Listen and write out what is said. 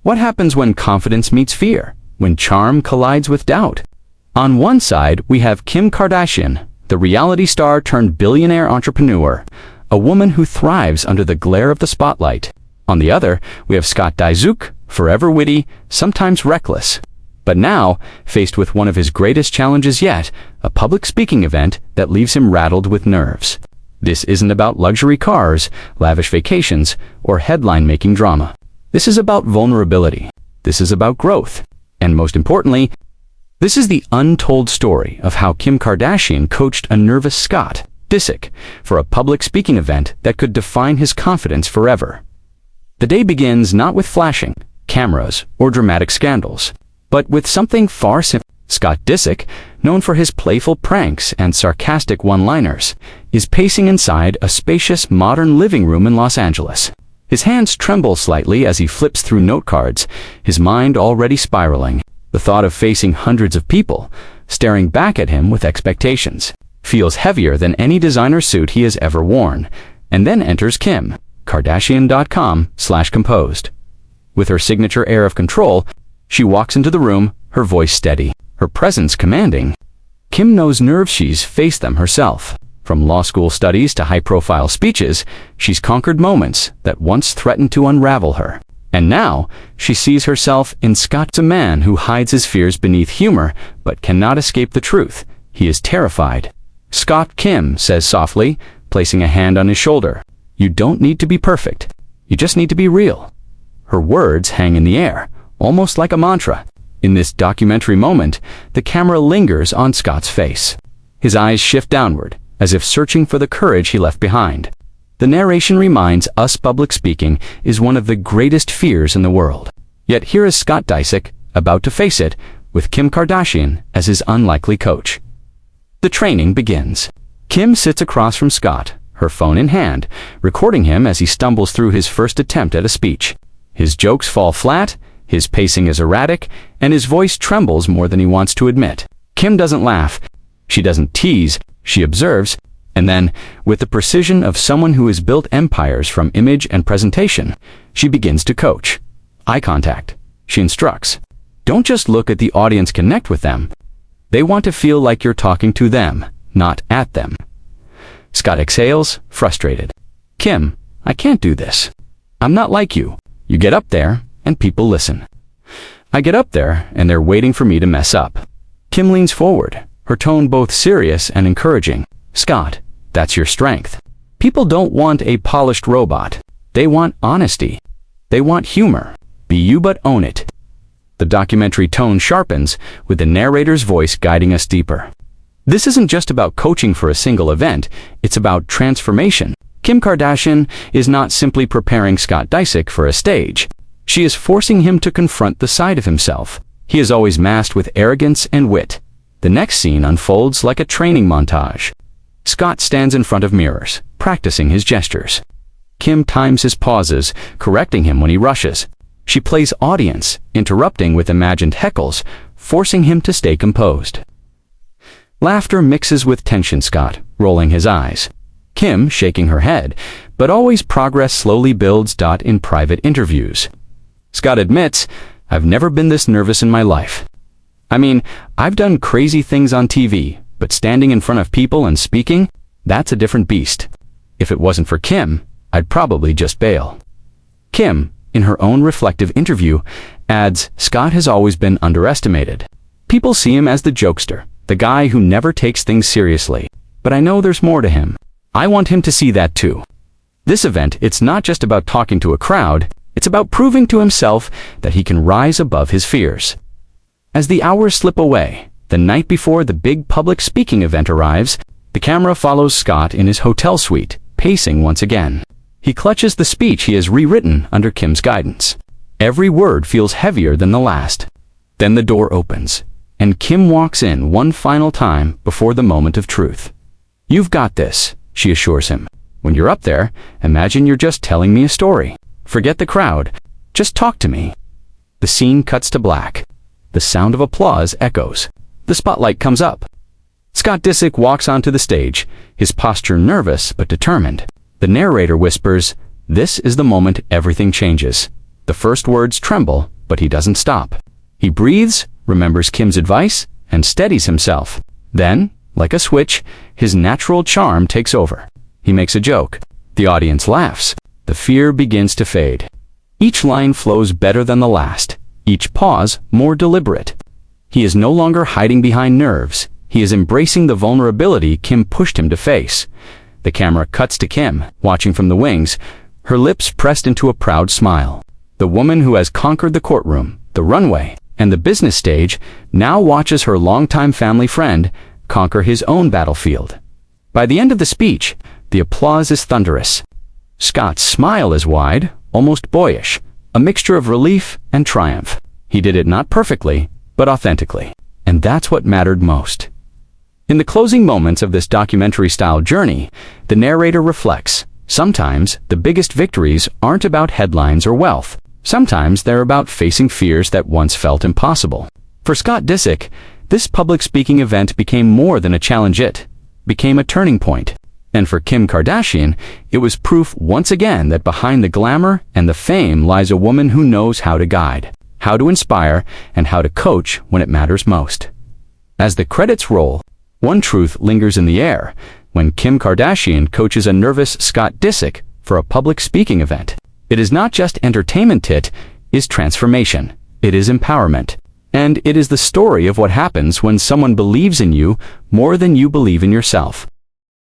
What happens when confidence meets fear? When charm collides with doubt? On one side, we have Kim Kardashian, the reality star turned billionaire entrepreneur, a woman who thrives under the glare of the spotlight. On the other, we have Scott Disick, forever witty, sometimes reckless. But now, faced with one of his greatest challenges yet, a public speaking event that leaves him rattled with nerves. This isn't about luxury cars, lavish vacations, or headline-making drama. This is about vulnerability. This is about growth. And most importantly, this is the untold story of how Kim Kardashian coached a nervous Scott Disick for a public speaking event that could define his confidence forever. The day begins not with flashing cameras or dramatic scandals, but with something far simpler. Scott Disick, known for his playful pranks and sarcastic one-liners, is pacing inside a spacious modern living room in Los Angeles. His hands tremble slightly as he flips through note cards, his mind already spiraling. The thought of facing hundreds of people, staring back at him with expectations, feels heavier than any designer suit he has ever worn. And then enters Kim, Kardashian.com/composed. With her signature air of control, she walks into the room, her voice steady, her presence commanding. Kim knows nerves, she's faced them herself. From law school studies to high-profile speeches, she's conquered moments that once threatened to unravel her. And now, she sees herself in Scott, a man who hides his fears beneath humor but cannot escape the truth. He is terrified. Scott, Kim says softly, placing a hand on his shoulder. You don't need to be perfect. You just need to be real. Her words hang in the air, almost like a mantra. In this documentary moment, the camera lingers on Scott's face. His eyes shift downward, as if searching for the courage he left behind. The narration reminds us public speaking is one of the greatest fears in the world. Yet here is Scott Disick, about to face it, with Kim Kardashian as his unlikely coach. The training begins. Kim sits across from Scott, her phone in hand, recording him as he stumbles through his first attempt at a speech. His jokes fall flat, his pacing is erratic, and his voice trembles more than he wants to admit. Kim doesn't laugh. She doesn't tease. She observes. And then, with the precision of someone who has built empires from image and presentation, she begins to coach. Eye contact. She instructs. Don't just look at the audience, connect with them. They want to feel like you're talking to them, not at them. Scott exhales, frustrated. Kim, I can't do this. I'm not like you. You get up there, and people listen. I get up there, and they're waiting for me to mess up. Kim leans forward, her tone both serious and encouraging. Scott, that's your strength. People don't want a polished robot. They want honesty. They want humor. Be you, but own it. The documentary tone sharpens, with the narrator's voice guiding us deeper. This isn't just about coaching for a single event, it's about transformation. Kim Kardashian is not simply preparing Scott Disick for a stage. She is forcing him to confront the side of himself he has always masked with arrogance and wit. The next scene unfolds like a training montage. Scott stands in front of mirrors, practicing his gestures. Kim times his pauses, correcting him when he rushes. She plays audience, interrupting with imagined heckles, forcing him to stay composed. Laughter mixes with tension, Scott rolling his eyes. Kim shaking her head, but always progress slowly builds. In private interviews, Scott admits, I've never been this nervous in my life. I mean, I've done crazy things on TV, but standing in front of people and speaking, that's a different beast. If it wasn't for Kim, I'd probably just bail. Kim, in her own reflective interview, adds, Scott has always been underestimated. People see him as the jokester, the guy who never takes things seriously. But I know there's more to him. I want him to see that too. This event, it's not just about talking to a crowd, it's about proving to himself that he can rise above his fears. As the hours slip away, the night before the big public speaking event arrives, the camera follows Scott in his hotel suite, pacing once again. He clutches the speech he has rewritten under Kim's guidance. Every word feels heavier than the last. Then the door opens, and Kim walks in one final time before the moment of truth. You've got this, she assures him. When you're up there, imagine you're just telling me a story. Forget the crowd. Just talk to me. The scene cuts to black. The sound of applause echoes. The spotlight comes up. Scott Disick walks onto the stage, his posture nervous but determined. The narrator whispers, "This is the moment everything changes." The first words tremble, but he doesn't stop. He breathes, remembers Kim's advice, and steadies himself. Then, like a switch, his natural charm takes over. He makes a joke. The audience laughs. The fear begins to fade. Each line flows better than the last, each pause more deliberate. He is no longer hiding behind nerves. He is embracing the vulnerability Kim pushed him to face. The camera cuts to Kim, watching from the wings, her lips pressed into a proud smile. The woman who has conquered the courtroom, the runway, and the business stage now watches her longtime family friend conquer his own battlefield. By the end of the speech, the applause is thunderous. Scott's smile is wide, almost boyish, a mixture of relief and triumph. He did it not perfectly, but authentically. And that's what mattered most. In the closing moments of this documentary-style journey, the narrator reflects. Sometimes, the biggest victories aren't about headlines or wealth. Sometimes they're about facing fears that once felt impossible. For Scott Disick, this public speaking event became more than a challenge. It became a turning point. And for Kim Kardashian, it was proof once again that behind the glamour and the fame lies a woman who knows how to guide, how to inspire, and how to coach when it matters most. As the credits roll, one truth lingers in the air. When Kim Kardashian coaches a nervous Scott Disick for a public speaking event, it is not just entertainment, it is transformation. It is empowerment. And it is the story of what happens when someone believes in you more than you believe in yourself.